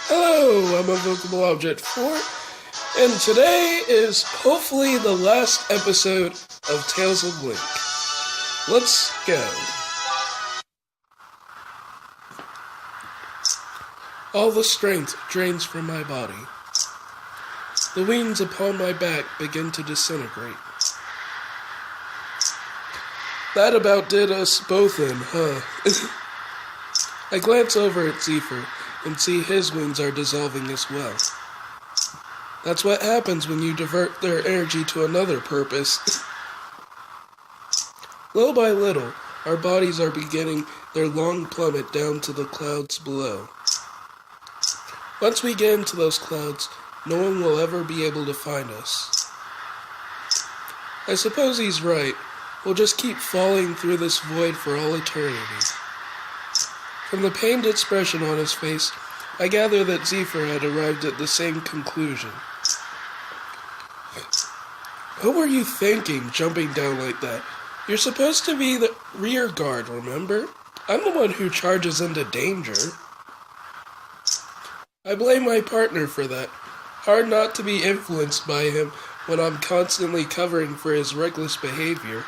Hello, I'm Invocable Object 4, and today is hopefully the last episode of Tales of Link. Let's go. All the strength drains from my body. The wings upon my back begin to disintegrate. That about did us both in, huh? I glance over at Zephyr and see his wings are dissolving as well. That's what happens when you divert their energy to another purpose. Little by little, our bodies are beginning their long plummet down to the clouds below. Once we get into those clouds, no one will ever be able to find us. I suppose he's right. We'll just keep falling through this void for all eternity. From the pained expression on his face, I gather that Zephyr had arrived at the same conclusion. What were you thinking, jumping down like that? You're supposed to be the rear guard, remember? I'm the one who charges into danger. I blame my partner for that. Hard not to be influenced by him when I'm constantly covering for his reckless behavior.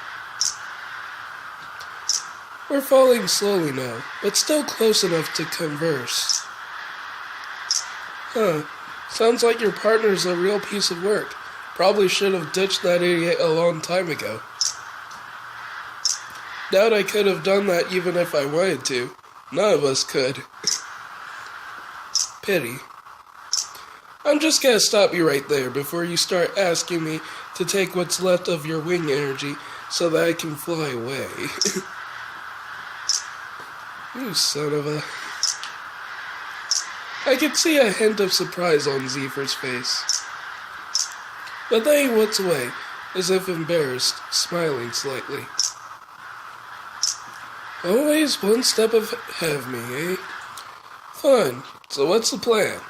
We're falling slowly now, but still close enough to converse. Sounds like your partner's a real piece of work. Probably should have ditched that idiot a long time ago. Doubt I could have done that even if I wanted to. None of us could. Pity. I'm just gonna stop you right there before you start asking me to take what's left of your wing energy so that I can fly away. You son of a... I could see a hint of surprise on Zephyr's face. But then he looks away, as if embarrassed, smiling slightly. Always one step ahead of me, eh? Fun. So what's the plan?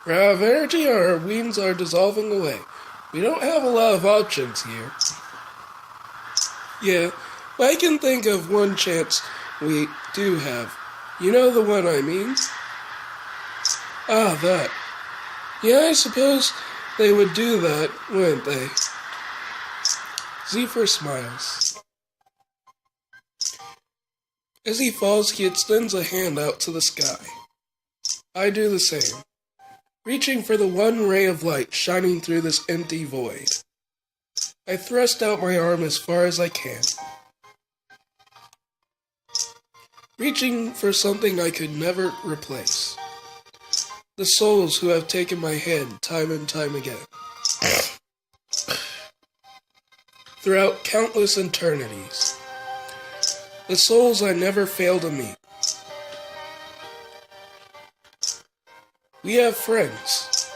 We're out of energy and our wings are dissolving away. We don't have a lot of options here. Yeah, but I can think of one chance we do have. You know the one I mean? Ah, that. Yeah, I suppose they would do that, wouldn't they? Zephyr smiles. As he falls, he extends a hand out to the sky. I do the same, reaching for the one ray of light shining through this empty void. I thrust out my arm as far as I can, reaching for something I could never replace. The souls who have taken my hand time and time again. Throughout countless eternities. The souls I never fail to meet. We have friends.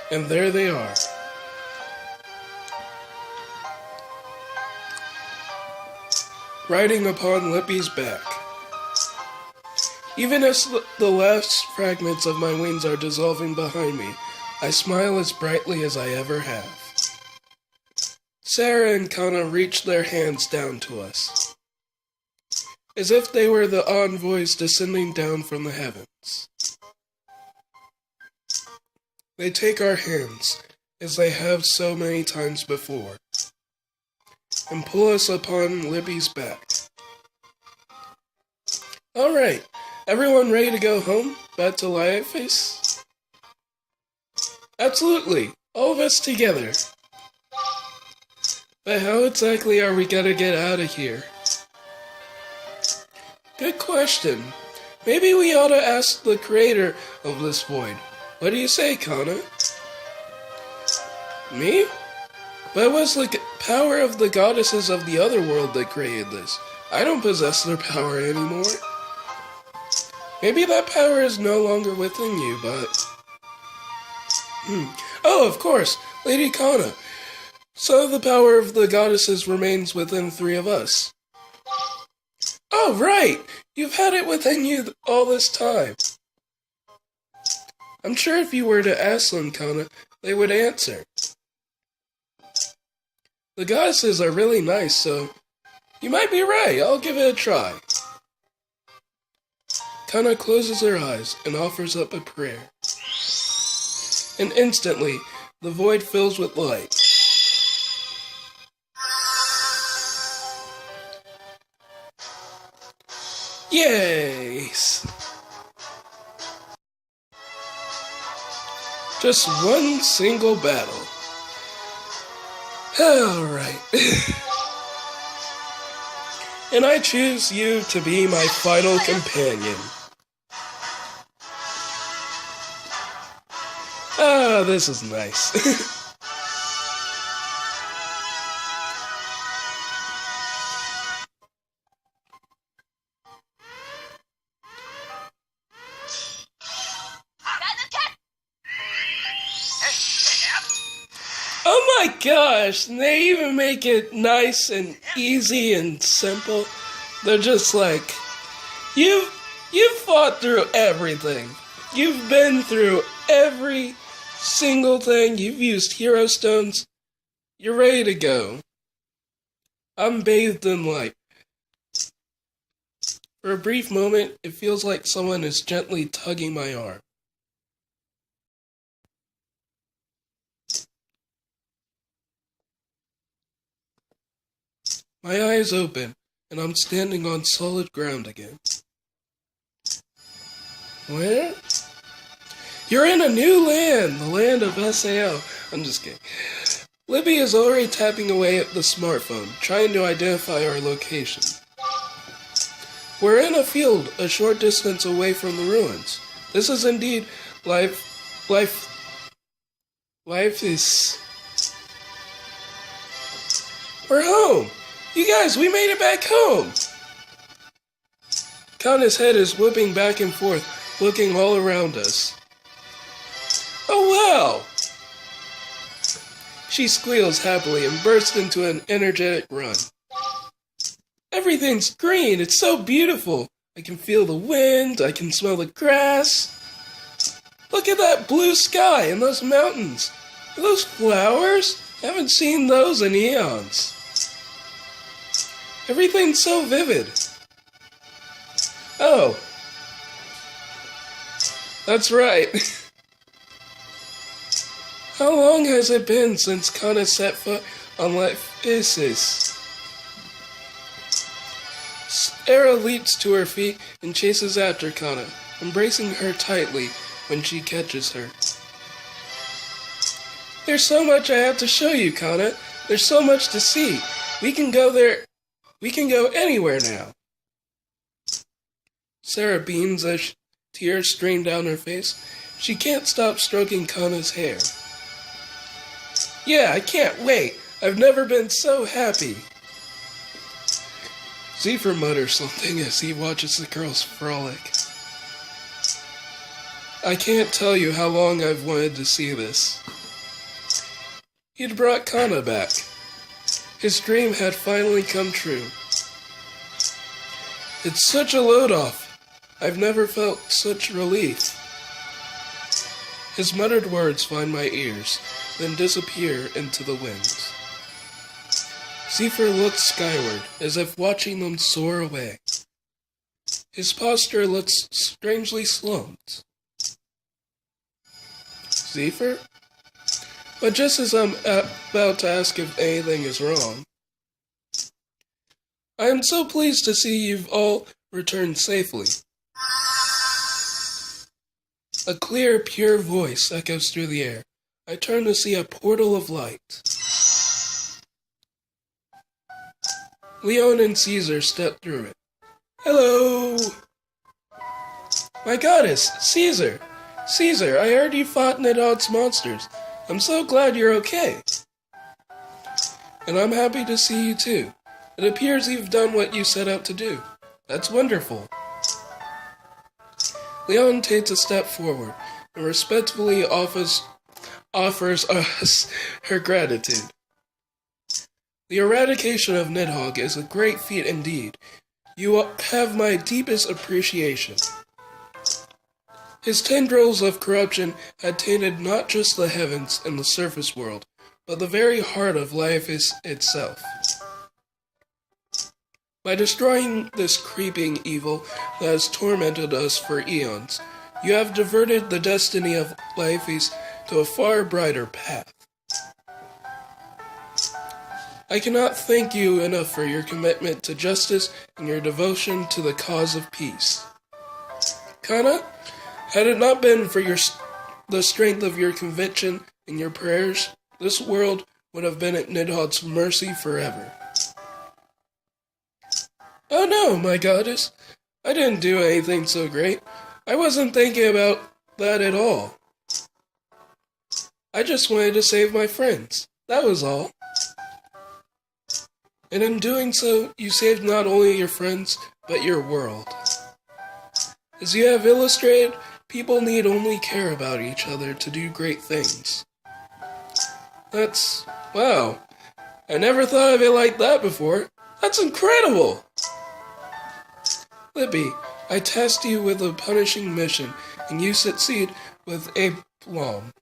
And there they are. Riding upon Lippy's back. Even as the last fragments of my wings are dissolving behind me, I smile as brightly as I ever have. Sarah and Kana reach their hands down to us, as if they were the envoys descending down from the heavens. They take our hands, as they have so many times before, and pull us upon Libby's back. Alright, everyone ready to go home? Back to Lightface? Absolutely, all of us together. But how exactly are we gonna get out of here? Good question. Maybe we ought to ask the creator of this void. What do you say, Kana? Me? But it was the power of the goddesses of the other world that created this. I don't possess their power anymore. Maybe that power is no longer within you, but... Oh, of course, Lady Kana. So the power of the goddesses remains within three of us. Oh, right! You've had it within you all this time. I'm sure if you were to ask them, Kana, they would answer. The goddesses are really nice, so you might be right. I'll give it a try. Kana closes her eyes and offers up a prayer. And instantly, the void fills with light. Yes! Just one single battle. Alright. And I choose you to be my final companion. Ah, this is nice. Oh my gosh, they even make it nice and easy and simple. They're just like, you've fought through everything. You've been through every single thing. You've used hero stones. You're ready to go. I'm bathed in light. For a brief moment, it feels like someone is gently tugging my arm. My eyes open, and I'm standing on solid ground again. Where? You're in a new land, the land of SAO. I'm just kidding. Libby is already tapping away at the smartphone, trying to identify our location. We're in a field a short distance away from the ruins. This is indeed life is... We're home! You guys, we made it back home! Kana's head is whipping back and forth, looking all around us. Oh wow! She squeals happily and bursts into an energetic run. Everything's green, it's so beautiful! I can feel the wind, I can smell the grass. Look at that blue sky and those mountains. Are those flowers? I haven't seen those in eons. Everything's so vivid. Oh. That's right. How long has it been since Kana set foot on Lyphisis? Era leaps to her feet and chases after Kana, embracing her tightly when she catches her. There's so much I have to show you, Kana. There's so much to see. We can go there. We can go anywhere now. Sarah beams as tears stream down her face. She can't stop stroking Kana's hair. Yeah, I can't wait. I've never been so happy. Zephyr mutters something as he watches the girls frolic. I can't tell you how long I've wanted to see this. He'd brought Kana back. His dream had finally come true. It's such a load-off. I've never felt such relief. His muttered words find my ears, then disappear into the wind. Zephyr looks skyward, as if watching them soar away. His posture looks strangely slumped. Zephyr? But just as I'm about to ask if anything is wrong, I am so pleased to see you've all returned safely. A clear, pure voice echoes through the air. I turn to see a portal of light. Leon and Caesar step through it. Hello! My goddess, Caesar! Caesar, I heard you fought Nidhogg's monsters. I'm so glad you're okay. And I'm happy to see you too. It appears you've done what you set out to do. That's wonderful. Leon takes a step forward and respectfully offers us her gratitude. The eradication of Nidhogg is a great feat indeed. You have my deepest appreciation. His tendrils of corruption had tainted not just the heavens and the surface world, but the very heart of life itself. By destroying this creeping evil that has tormented us for eons, you have diverted the destiny of Liefeld to a far brighter path. I cannot thank you enough for your commitment to justice and your devotion to the cause of peace. Kana, had it not been for the strength of your conviction and your prayers, this world would have been at Nidhogg's mercy forever. Oh no, my goddess. I didn't do anything so great. I wasn't thinking about that at all. I just wanted to save my friends. That was all. And in doing so, you saved not only your friends, but your world. As you have illustrated, people need only care about each other to do great things. Wow. I never thought of it like that before. That's incredible! Libby, I tasked you with a punishing mission, and you succeed with aplomb.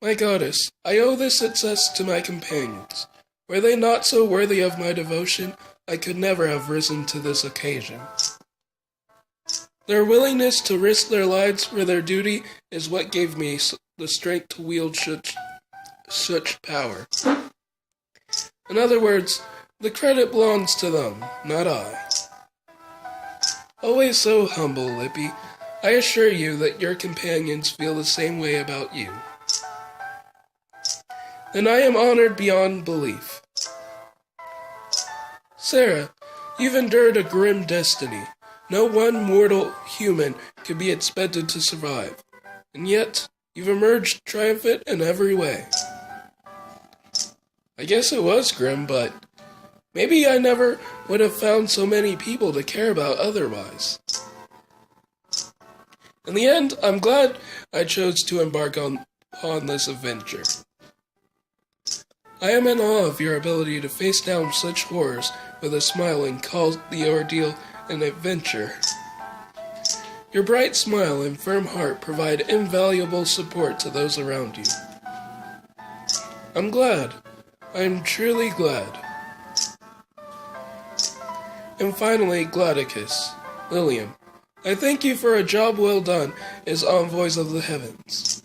My goddess, I owe this success to my companions. Were they not so worthy of my devotion, I could never have risen to this occasion. Their willingness to risk their lives for their duty is what gave me the strength to wield such power. In other words, the credit belongs to them, not I. Always so humble, Lippy, I assure you that your companions feel the same way about you. Then I am honored beyond belief. Sarah, you've endured a grim destiny. No one mortal human could be expected to survive. And yet, you've emerged triumphant in every way. I guess it was grim, but maybe I never would have found so many people to care about otherwise. In the end, I'm glad I chose to embark upon this adventure. I am in awe of your ability to face down such horrors with a smile and call the ordeal an adventure. Your bright smile and firm heart provide invaluable support to those around you. I'm glad. I am truly glad. And finally, Gladicus, Lilium, I thank you for a job well done as envoys of the heavens.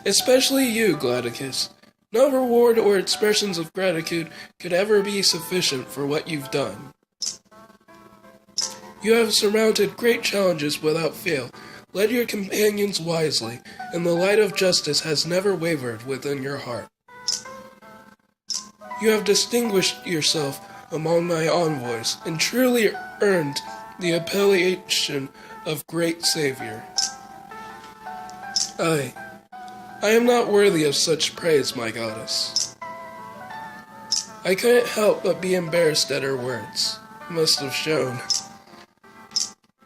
Especially you, Gladicus. No reward or expressions of gratitude could ever be sufficient for what you've done. You have surmounted great challenges without fail, led your companions wisely, and the light of justice has never wavered within your heart. You have distinguished yourself among my envoys, and truly earned the appellation of Great Savior. I am not worthy of such praise, my goddess. I couldn't help but be embarrassed at her words. Must have shown.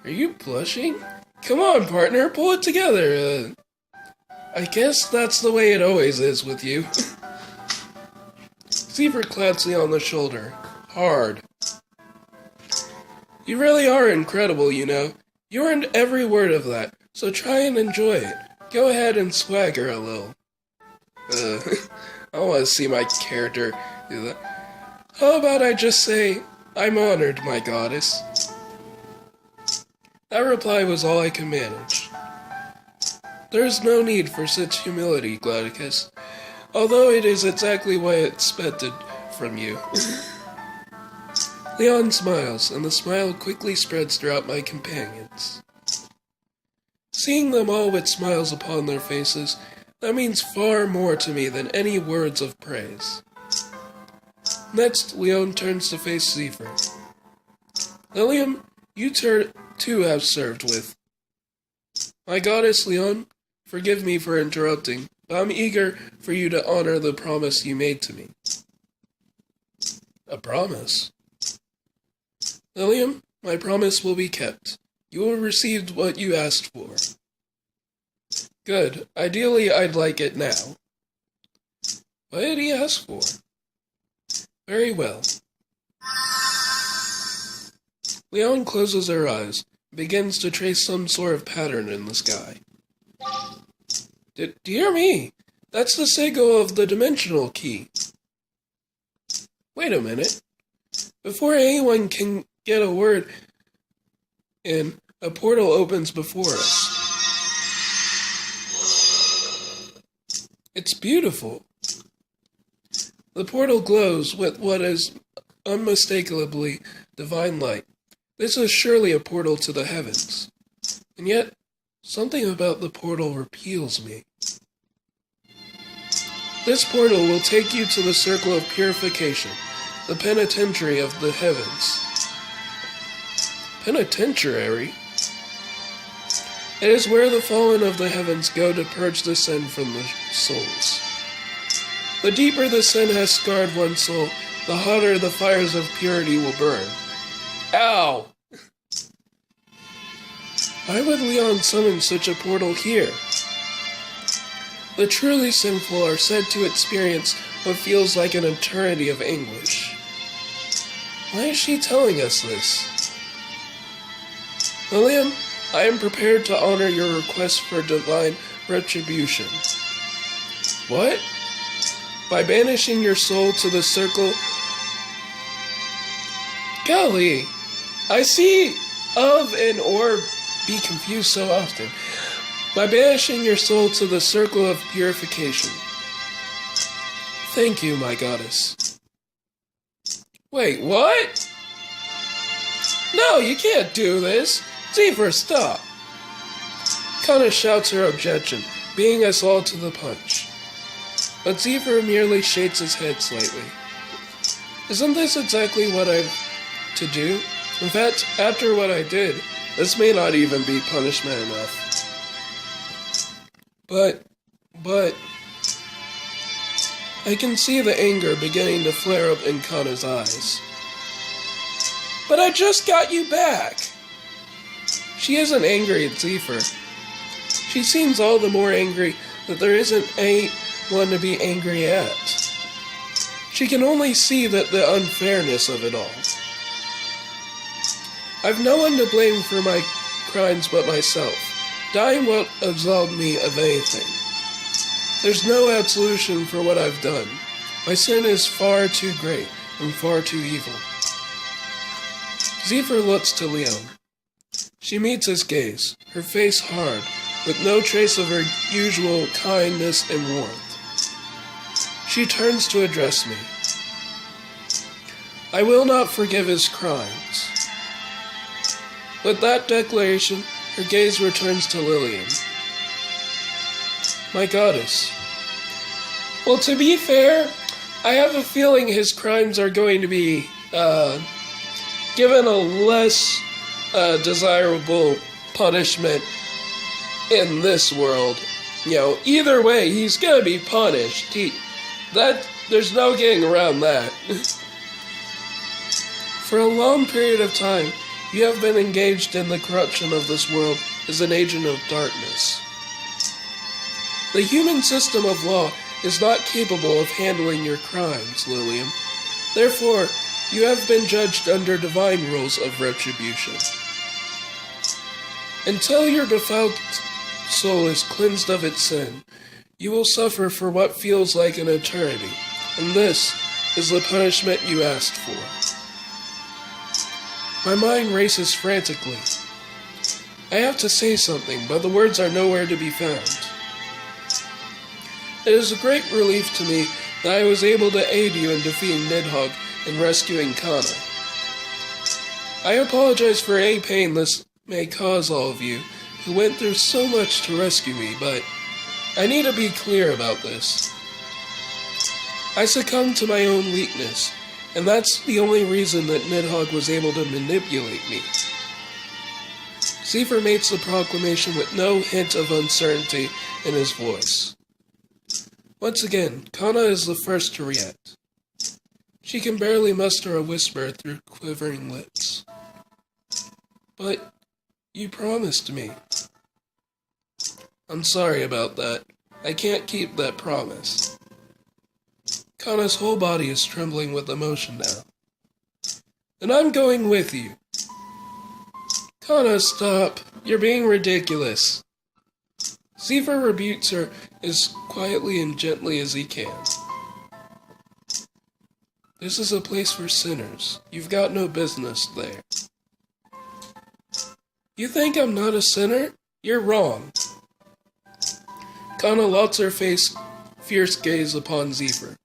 Are you blushing? Come on, partner, pull it together. I guess that's the way it always is with you. Zephyr claps me on the shoulder. Hard. You really are incredible, you know. You earned every word of that, so try and enjoy it. Go ahead and swagger a little. I want to see my character do that. How about I just say, I'm honored, my goddess. That reply was all I could manage. There is no need for such humility, Gladicus, although it is exactly what I expected from you. Leon smiles, and the smile quickly spreads throughout my companions. Seeing them all with smiles upon their faces, that means far more to me than any words of praise. Next, Leon turns to face Zephyr. Lilium, you too have served with. My goddess, Leon, forgive me for interrupting, but I'm eager for you to honor the promise you made to me. A promise? Lilium, my promise will be kept. You will receive what you asked for. Good. Ideally, I'd like it now. What did he ask for? Very well. Leon closes her eyes and begins to trace some sort of pattern in the sky. Dear me, that's the signal of the dimensional key. Wait a minute. Before anyone can get a word in, a portal opens before us. It's beautiful. The portal glows with what is unmistakably divine light. This is surely a portal to the heavens. And yet, something about the portal repels me. This portal will take you to the circle of purification, the penitentiary of the heavens. Penitentiary? It is where the fallen of the heavens go to purge the sin from the souls. The deeper the sin has scarred one's soul, the hotter the fires of purity will burn. Ow! Why would Leon summon such a portal here? The truly sinful are said to experience what feels like an eternity of anguish. Why is she telling us this? Lilium, I am prepared to honor your request for divine retribution. What? By banishing your soul to the circle... Golly, I see of and or be confused so often. By banishing your soul to the circle of purification. Thank you, my goddess. Wait, what? No, you can't do this. Zephyr, stop. Kana shouts her objection, beating us all to the punch. But Zephyr merely shakes his head slightly. Isn't this exactly what I've to do? In fact, after what I did, this may not even be punishment enough. But, I can see the anger beginning to flare up in Kana's eyes. But I just got you back! She isn't angry at Zephyr. She seems all the more angry that there isn't anyone to be angry at. She can only see that the unfairness of it all. I've no one to blame for my crimes but myself. Dying won't absolve me of anything. There's no absolution for what I've done. My sin is far too great and far too evil. Zephyr looks to Leon. She meets his gaze, her face hard, with no trace of her usual kindness and warmth. She turns to address me. I will not forgive his crimes. With that declaration, her gaze returns to Lillian. My goddess. Well, to be fair, I have a feeling his crimes are going to be given a less desirable punishment in this world. You know, either way, he's gonna be punished. There's no getting around that. For a long period of time, you have been engaged in the corruption of this world as an agent of darkness. The human system of law is not capable of handling your crimes, Lilium. Therefore, you have been judged under divine rules of retribution. Until your defiled soul is cleansed of its sin, you will suffer for what feels like an eternity, and this is the punishment you asked for. My mind races frantically. I have to say something, but the words are nowhere to be found. It is a great relief to me that I was able to aid you in defeating Nidhogg and rescuing Kana. I apologize for any pain this may cause all of you who went through so much to rescue me, but I need to be clear about this. I succumbed to my own weakness, and that's the only reason that Nidhogg was able to manipulate me. Zephyr makes the proclamation with no hint of uncertainty in his voice. Once again, Kana is the first to react. She can barely muster a whisper through quivering lips. But you promised me. I'm sorry about that. I can't keep that promise. Kana's whole body is trembling with emotion now. And I'm going with you. Kana, stop. You're being ridiculous. Zephyr rebukes her as quietly and gently as he can. This is a place for sinners. You've got no business there. You think I'm not a sinner? You're wrong. Kana locks her fierce gaze upon Zephyr.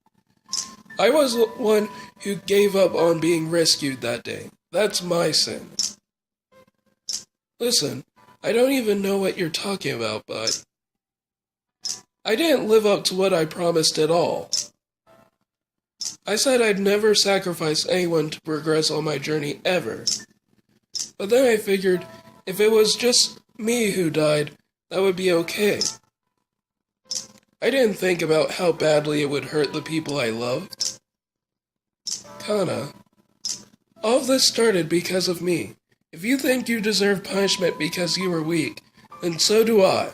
I was the one who gave up on being rescued that day. That's my sin. Listen, I don't even know what you're talking about, bud. I didn't live up to what I promised at all. I said I'd never sacrifice anyone to progress on my journey ever. But then I figured if it was just me who died, that would be okay. I didn't think about how badly it would hurt the people I loved. Kana, all of this started because of me. If you think you deserve punishment because you were weak, then so do I.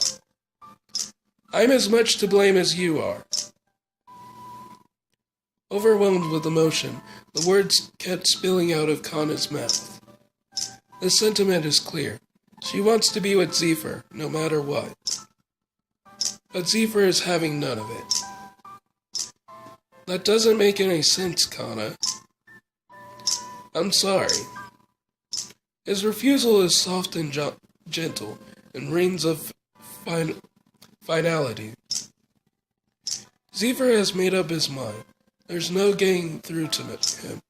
I'm as much to blame as you are. Overwhelmed with emotion, the words kept spilling out of Kana's mouth. The sentiment is clear. She wants to be with Zephyr, no matter what. But Zephyr is having none of it. That doesn't make any sense, Kana. I'm sorry. His refusal is soft and gentle, and reigns of finality. Zephyr has made up his mind. There's no getting through to him.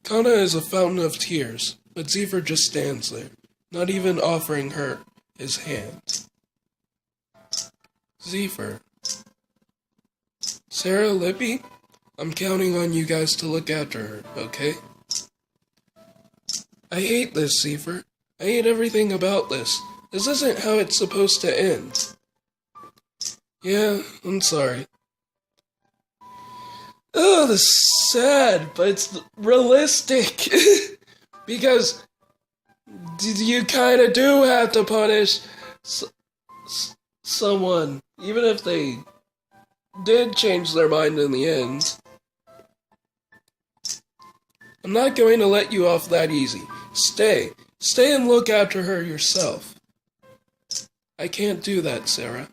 Kana is a fountain of tears, but Zephyr just stands there, not even offering her his hand. Zephyr. Sarah, Lippy, I'm counting on you guys to look after her, okay? I hate this, Zephyr. I hate everything about this. This isn't how it's supposed to end. Yeah, I'm sorry. Oh, this is sad, but it's realistic. Because you kind of do have to punish someone, even if they did change their mind in the end. I'm not going to let you off that easy. Stay and look after her yourself. I can't do that, Sarah.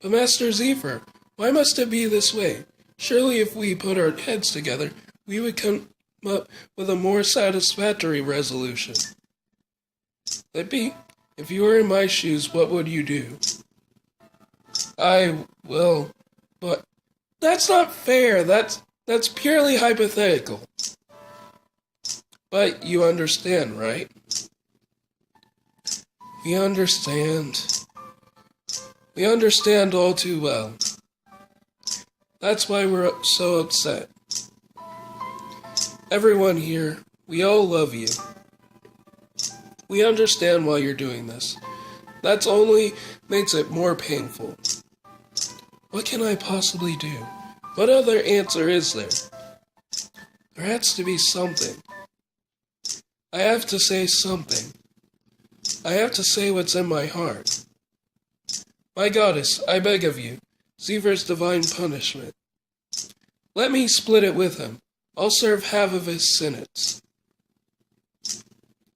But Master Zephyr, why must it be this way? Surely if we put our heads together, we would come up with a more satisfactory resolution. Lippy, if you were in my shoes, what would you do? I will, but that's not fair. That's purely hypothetical. But you understand, right? We understand. We understand all too well. That's why we're so upset. Everyone here, we all love you. We understand why you're doing this. That's only makes it more painful. What can I possibly do? What other answer is there? There has to be something. I have to say something. I have to say what's in my heart. My goddess, I beg of you, Zephyr's divine punishment. Let me split it with him. I'll serve half of his sentence.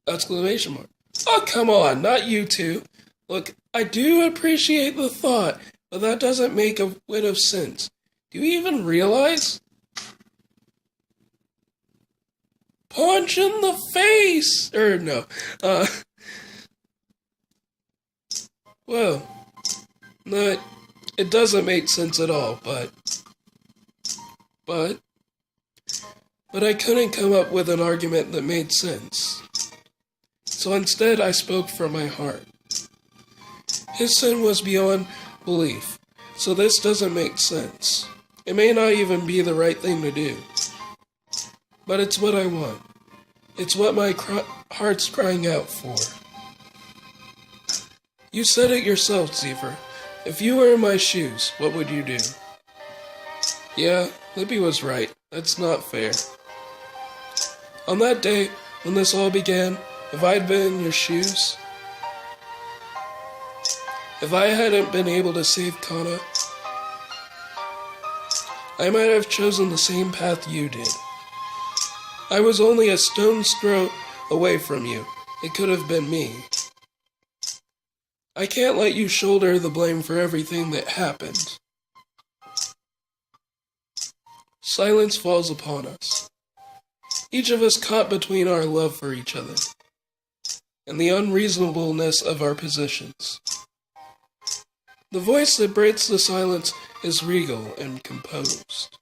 Exclamation mark. Oh, come on, not you two. Look, I do appreciate the thought, but that doesn't make a whit of sense. Do you even realize? Punch in the face! Well, no, it doesn't make sense at all, but I couldn't come up with an argument that made sense. So instead, I spoke from my heart. His sin was beyond belief, so this doesn't make sense. It may not even be the right thing to do. But it's what I want. It's what my heart's crying out for. You said it yourself, Zephyr. If you were in my shoes, what would you do? Yeah, Lippy was right. That's not fair. On that day, when this all began, if I'd been in your shoes, if I hadn't been able to save Kana, I might have chosen the same path you did. I was only a stone's throw away from you. It could have been me. I can't let you shoulder the blame for everything that happened. silence falls upon us. Each of us caught between our love for each other and the unreasonableness of our positions. The voice that breaks the silence is regal and composed.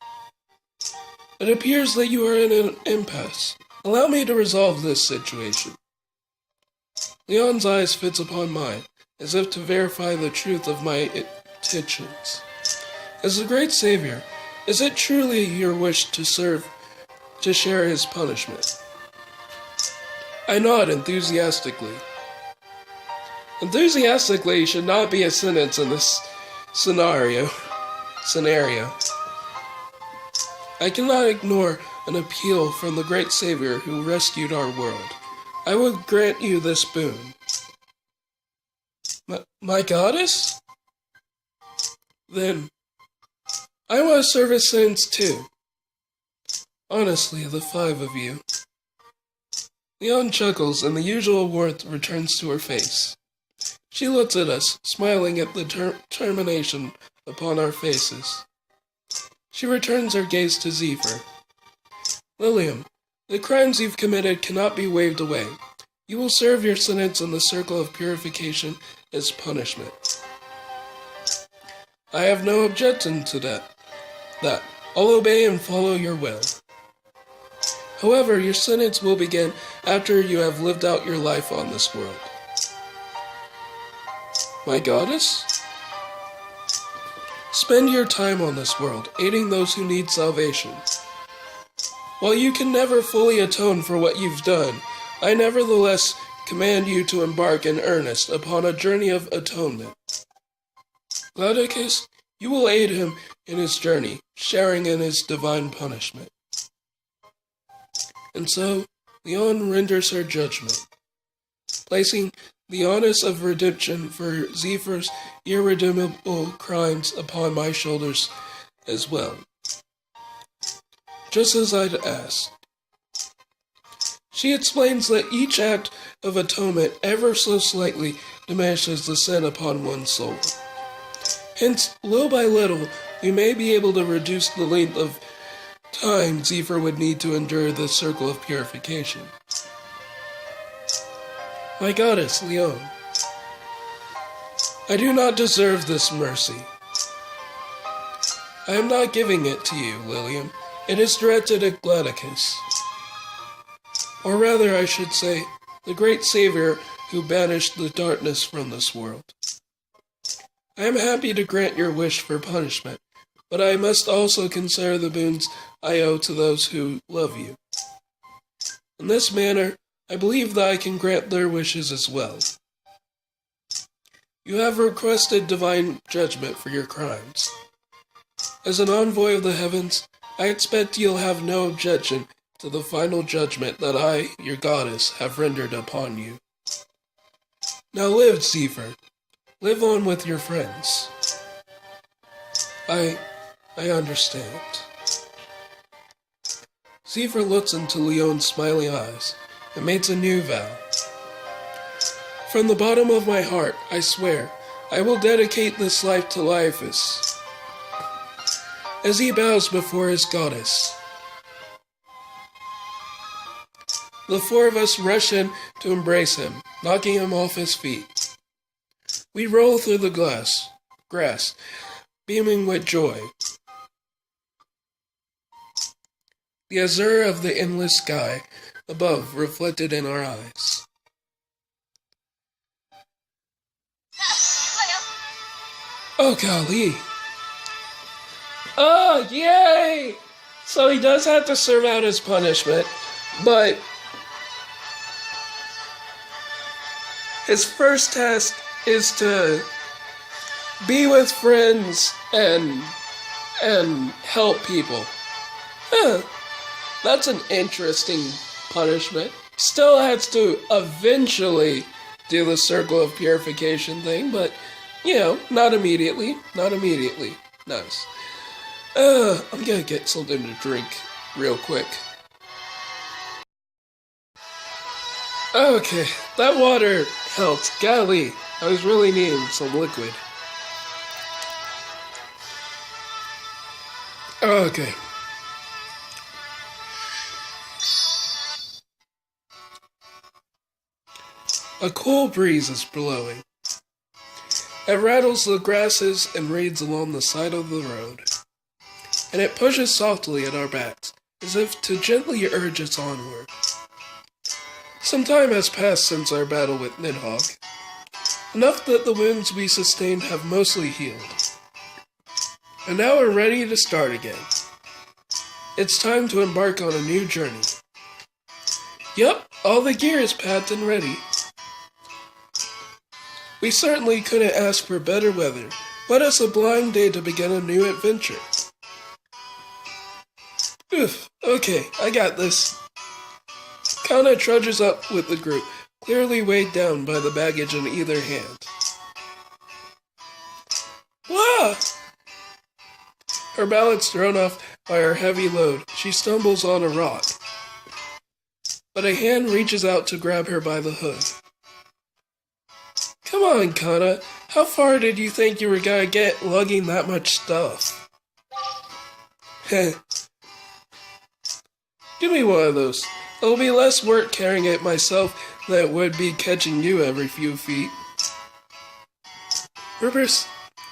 It appears that you are in an impasse. Allow me to resolve this situation. Leon's eyes fix upon mine, as if to verify the truth of my intentions. As the great Savior, is it truly your wish to share his punishment? I nod enthusiastically. Enthusiastically should not be a sentence in this scenario. I cannot ignore an appeal from the great Savior who rescued our world. I will grant you this boon. My goddess? Then, I want to serve his sentence too. Honestly, the 5 of you. Leon chuckles and the usual warmth returns to her face. She looks at us, smiling at the determination upon our faces. She returns her gaze to Zephyr. Lilium, the crimes you've committed cannot be waved away. You will serve your sentence in the circle of purification as punishment. I have no objection to that. I'll obey and follow your will. However, your sentence will begin after you have lived out your life on this world. My goddess? Spend your time on this world, aiding those who need salvation. While you can never fully atone for what you've done, I nevertheless command you to embark in earnest upon a journey of atonement. Glaucus, you will aid him in his journey, sharing in his divine punishment. And so, Leon renders her judgment, placing the onus of redemption for Zephyr's irredeemable crimes upon my shoulders as well. Just as I'd asked. She explains that each act of atonement ever so slightly diminishes the sin upon one's soul. Hence, little by little, we may be able to reduce the length of time Zephyr would need to endure the circle of purification. My goddess, Leon, I do not deserve this mercy. I am not giving it to you, Lilium. It is directed at Glaucus. Or rather, I should say, the great Savior who banished the darkness from this world. I am happy to grant your wish for punishment, but I must also consider the boons I owe to those who love you. In this manner, I believe that I can grant their wishes as well. You have requested divine judgment for your crimes. As an envoy of the heavens, I expect you'll have no objection to the final judgment that I, your goddess, have rendered upon you. Now live, Zephyr. Live on with your friends. I understand. Zephyr looks into Leon's smiling eyes and makes a new vow. From the bottom of my heart, I swear, I will dedicate this life to Laiphus. As he bows before his goddess, the 4 of us rush in to embrace him, knocking him off his feet. We roll through the grass, beaming with joy. The azure of the endless sky above reflected in our eyes. Oh, golly. Oh, yay! So he does have to serve out his punishment, but his first task is to be with friends and help people. That's an interesting punishment. Still has to eventually do the circle of purification thing, but, not immediately. Nice. I'm gonna get something to drink real quick. Okay, that water helped. Golly, I was really needing some liquid. Okay. A cool breeze is blowing. It rattles the grasses and reeds along the side of the road, and it pushes softly at our backs, as if to gently urge us onward. Some time has passed since our battle with Nidhogg, enough that the wounds we sustained have mostly healed. And now we're ready to start again. It's time to embark on a new journey. Yup, all the gear is packed and ready. We certainly couldn't ask for better weather. What a sublime day to begin a new adventure. Oof, okay, I got this. Kana trudges up with the group, clearly weighed down by the baggage in either hand. Wah! Her balance thrown off by her heavy load, she stumbles on a rock. But a hand reaches out to grab her by the hood. Come on, Kana. How far did you think you were gonna get lugging that much stuff? Heh. Give me one of those. It'll be less work carrying it myself than it would be catching you every few feet.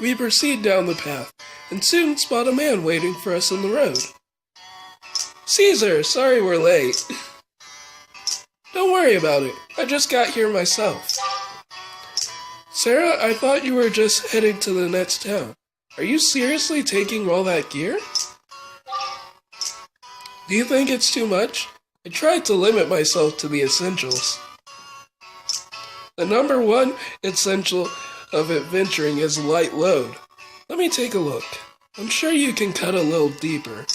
We proceed down the path, and soon spot a man waiting for us in the road. Caesar, sorry we're late. Don't worry about it. I just got here myself. Sarah, I thought you were just heading to the next town. Are you seriously taking all that gear? Do you think it's too much? I tried to limit myself to the essentials. The number one essential of adventuring is light load. Let me take a look. I'm sure you can cut a little deeper.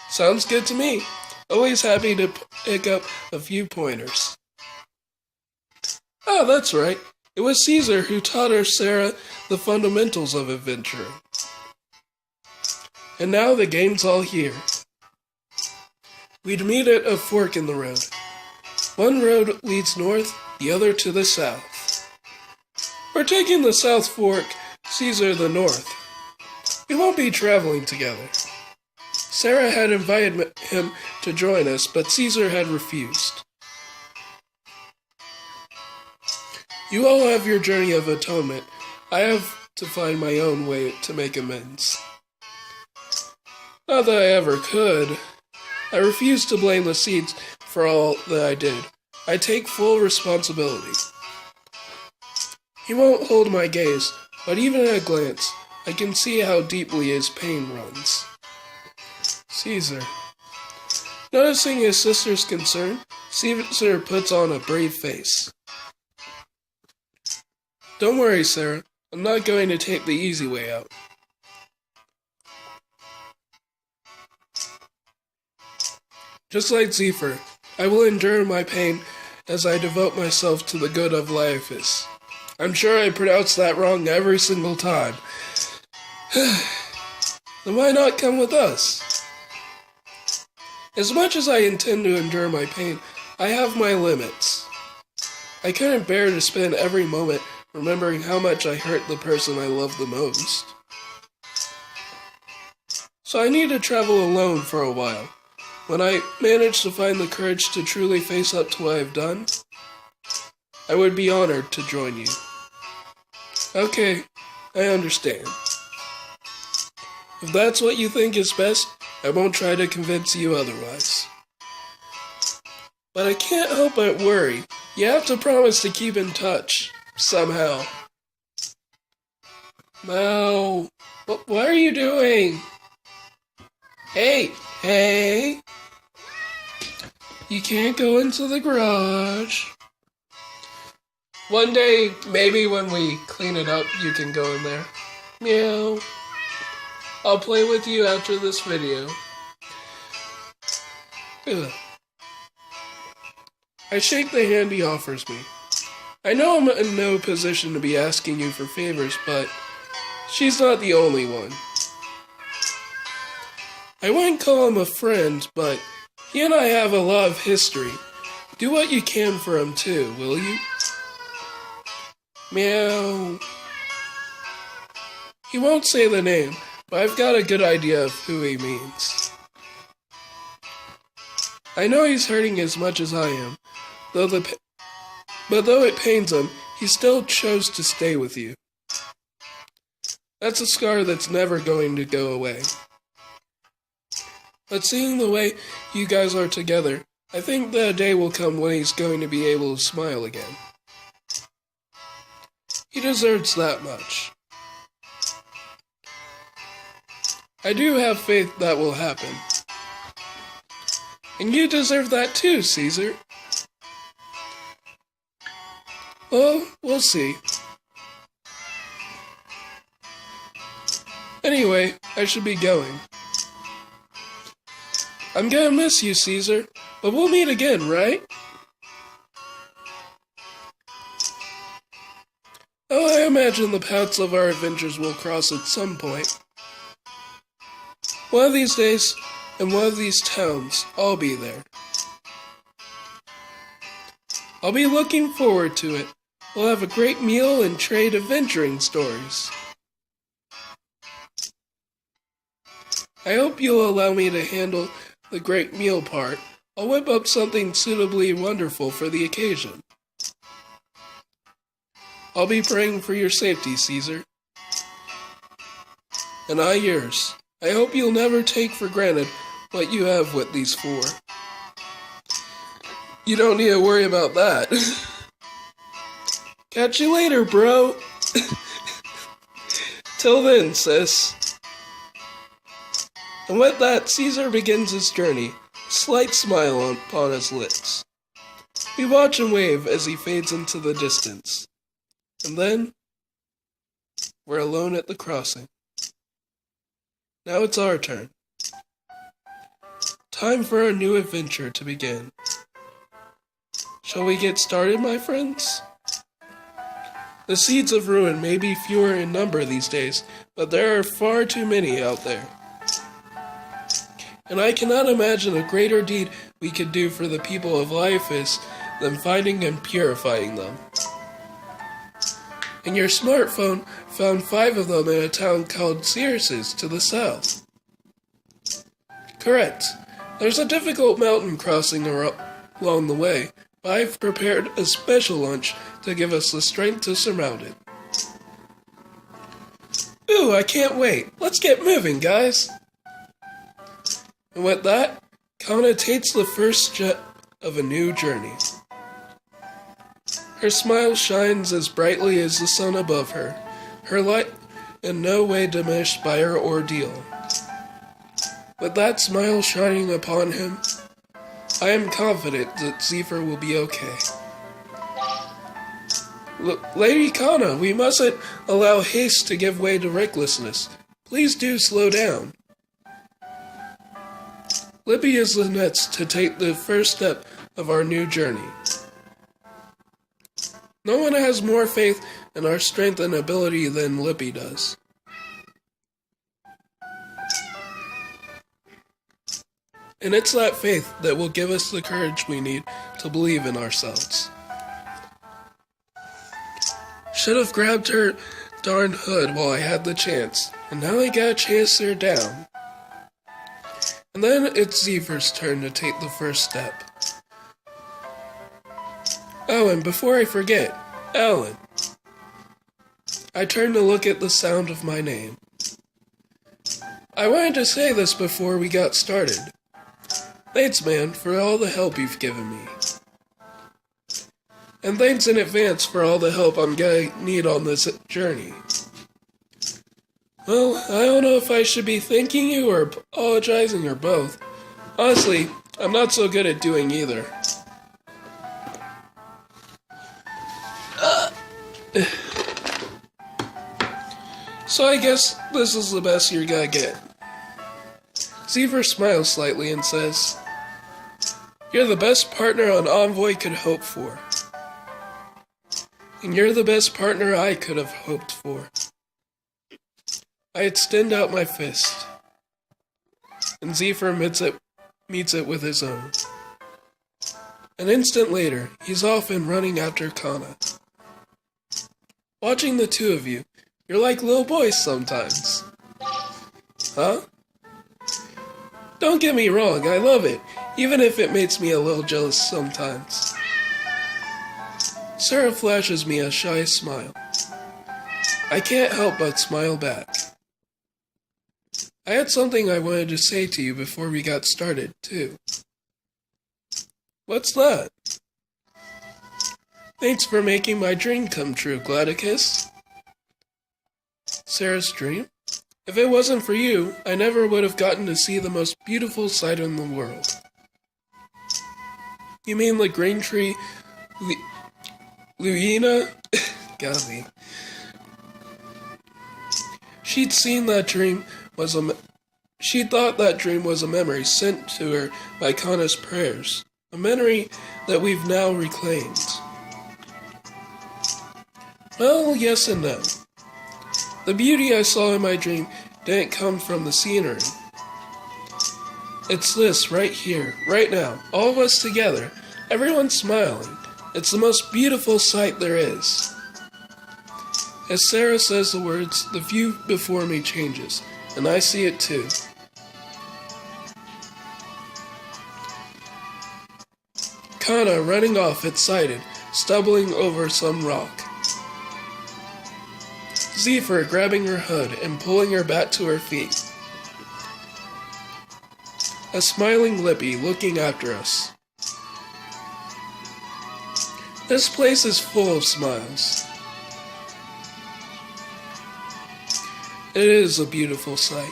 Sounds good to me. Always happy to pick up a few pointers. Oh, that's right. It was Caesar who taught our Sarah the fundamentals of adventuring. And now the game's all here. We'd meet at a fork in the road. One road leads north, the other to the south. We're taking the south fork, Caesar the north. We won't be traveling together. Sarah had invited him to join us, but Caesar had refused. You all have your journey of atonement. I have to find my own way to make amends. Not that I ever could. I refuse to blame the seeds for all that I did. I take full responsibility. He won't hold my gaze, but even at a glance, I can see how deeply his pain runs. Caesar. Noticing his sister's concern, Caesar puts on a brave face. Don't worry, Sarah. I'm not going to take the easy way out. Just like Zephyr, I will endure my pain as I devote myself to the good of Laius. I'm sure I pronounced that wrong every single time. Then why not come with us? As much as I intend to endure my pain, I have my limits. I couldn't bear to spend every moment remembering how much I hurt the person I love the most. So I need to travel alone for a while. When I manage to find the courage to truly face up to what I've done, I would be honored to join you. Okay, I understand. If that's what you think is best, I won't try to convince you otherwise. But I can't help but worry. You have to promise to keep in touch, somehow. Mal, what are you doing? Hey! You can't go into the garage. One day, maybe when we clean it up, you can go in there. Meow. I'll play with you after this video. Ugh. I shake the hand he offers me. I know I'm in no position to be asking you for favors, but she's not the only one. I wouldn't call him a friend, but he and I have a lot of history. Do what you can for him too, will you? Meow. He won't say the name, but I've got a good idea of who he means. I know he's hurting as much as I am, though the But though it pains him, he still chose to stay with you. That's a scar that's never going to go away. But seeing the way you guys are together, I think the day will come when he's going to be able to smile again. He deserves that much. I do have faith that will happen. And you deserve that too, Caesar. Well, we'll see. Anyway, I should be going. I'm gonna miss you, Caesar, but we'll meet again, right? Oh, I imagine the paths of our adventures will cross at some point. One of these days, in one of these towns, I'll be there. I'll be looking forward to it. We'll have a great meal and trade adventuring stories. I hope you'll allow me to handle the great meal part. I'll whip up something suitably wonderful for the occasion. I'll be praying for your safety, Caesar. And I yours. I hope you'll never take for granted what you have with these four. You don't need to worry about that. Catch you later, bro. Till then, sis. And with that, Caesar begins his journey, a slight smile upon his lips. We watch him wave as he fades into the distance. And then, we're alone at the crossing. Now it's our turn. Time for our new adventure to begin. Shall we get started, my friends? The seeds of ruin may be fewer in number these days, but there are far too many out there. And I cannot imagine a greater deed we could do for the people of Liaphus than finding and purifying them. And your smartphone found 5 of them in a town called Circes to the south. Correct. There's a difficult mountain crossing along the way, but I've prepared a special lunch to give us the strength to surmount it. Ooh, I can't wait. Let's get moving, guys. And with that, Kana takes the first step of a new journey. Her smile shines as brightly as the sun above her, her light in no way diminished by her ordeal. With that smile shining upon him, I am confident that Zephyr will be okay. Lady Kana, we mustn't allow haste to give way to recklessness. Please do slow down. Lippy is the next to take the first step of our new journey. No one has more faith in our strength and ability than Lippy does. And it's that faith that will give us the courage we need to believe in ourselves. Should have grabbed her darn hood while I had the chance, and now I got a chance her down. And then it's Zephyr's turn to take the first step. Oh, and before I forget, Alan. I turn to look at the sound of my name. I wanted to say this before we got started. Thanks, man, for all the help you've given me. And thanks in advance for all the help I'm gonna need on this journey. Well, I don't know if I should be thanking you or apologizing or both. Honestly, I'm not so good at doing either. So I guess this is the best you're gonna get. Zephyr smiles slightly and says, "You're the best partner an envoy could hope for. And you're the best partner I could have hoped for." I extend out my fist, and Zephyr meets it with his own. An instant later, he's off and running after Kana. Watching the two of you, you're like little boys sometimes. Huh? Don't get me wrong, I love it, even if it makes me a little jealous sometimes. Sarah flashes me a shy smile. I can't help but smile back. I had something I wanted to say to you before we got started, too. What's that? Thanks for making my dream come true, Gladicus. Sarah's dream? If it wasn't for you, I never would have gotten to see the most beautiful sight in the world. You mean the green tree, Luina? Golly. She'd seen that dream was she thought that dream was a memory sent to her by Kana's prayers, a memory that we've now reclaimed. Well, yes and no. The beauty I saw in my dream didn't come from the scenery. It's this right here, right now, all of us together, everyone smiling. It's the most beautiful sight there is. As Sarah says the words, the view before me changes, and I see it too. Kana running off excited, stumbling over some rock. Zephyr grabbing her hood and pulling her back to her feet. A smiling Lippy looking after us. This place is full of smiles. It is a beautiful sight.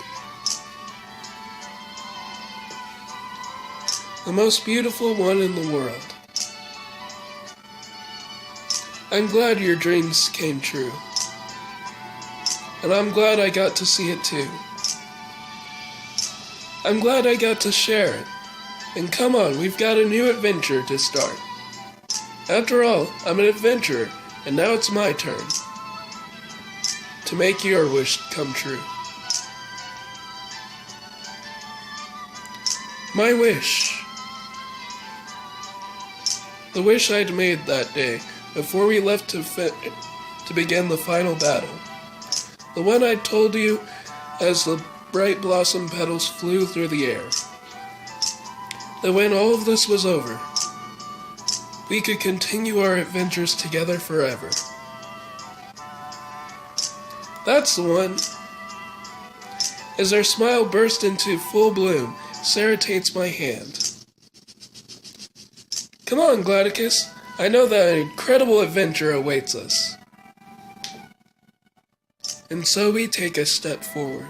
The most beautiful one in the world. I'm glad your dreams came true. And I'm glad I got to see it too. I'm glad I got to share it. And come on, we've got a new adventure to start. After all, I'm an adventurer, and now it's my turn to make your wish come true. My wish. The wish I'd made that day before we left to begin the final battle. The one I told you as the bright blossom petals flew through the air. That when all of this was over, we could continue our adventures together forever. That's the one. As our smile burst into full bloom, Sarah takes my hand. Come on, Gladicus. I know that an incredible adventure awaits us. And so we take a step forward.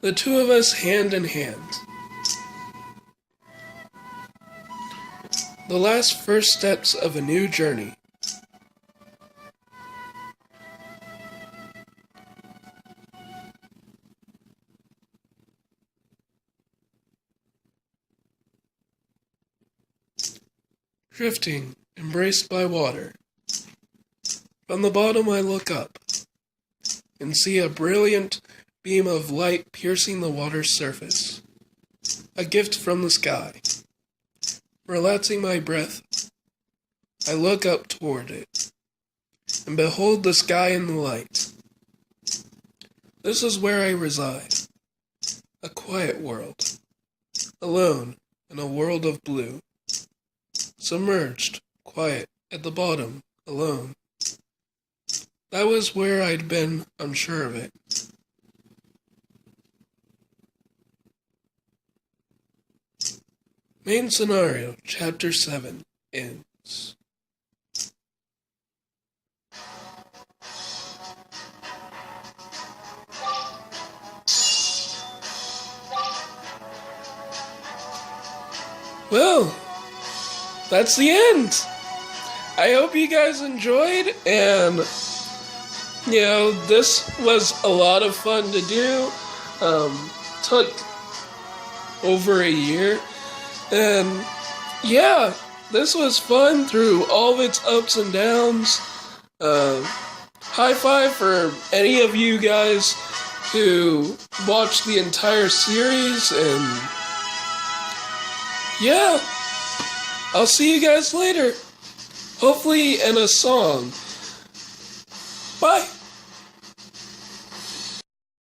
The two of us hand in hand. The last first steps of a new journey. Drifting, embraced by water. From the bottom I look up and see a brilliant beam of light piercing the water's surface. A gift from the sky. Relaxing my breath, I look up toward it and behold the sky and the light. This is where I reside. A quiet world. Alone in a world of blue. Submerged, quiet, at the bottom, alone. That was where I'd been unsure of it. Main scenario, Chapter 7, ends. Well, that's the end. I hope you guys enjoyed, and this was a lot of fun to do. Took over a year, and this was fun through all of its ups and downs. High five for any of you guys who watched the entire series, and I'll see you guys later. Hopefully in a song. Bye.